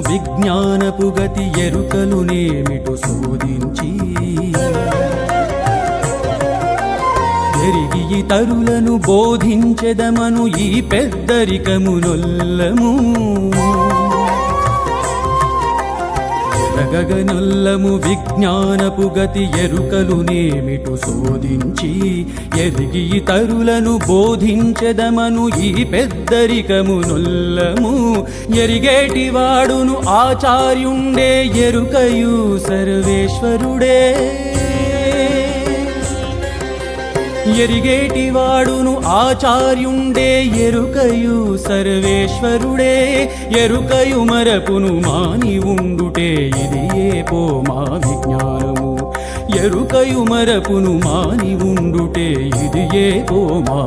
విజ్ఞానపు గతి ఎరుకలునేమిటు శోధించి ఎరిగి ఇతరులను బోధించెదమను ఈ పెద్దరికమునొల్లము గగనొల్లము విజ్ఞానపు గతి ఎరుకలునేమిటు శోధించి ఎరిగి ఇతరులను బోధించెదమను ఈ పెద్దరికమునొల్లము ఎరిగేటివాడును ఆచార్యుండే ఎరుకయు సర్వేశ్వరుడే ఎరిగేటివాడును ఆచార్యుండే ఎరుకయు సర్వేశ్వరుడే ఎరుకయు మరపును మాని ఉండుటే ఇది ఏ పో మా విజ్ఞానము ఎరుకయు మరపును మాని ఉండుటే ఇది ఏ పో మా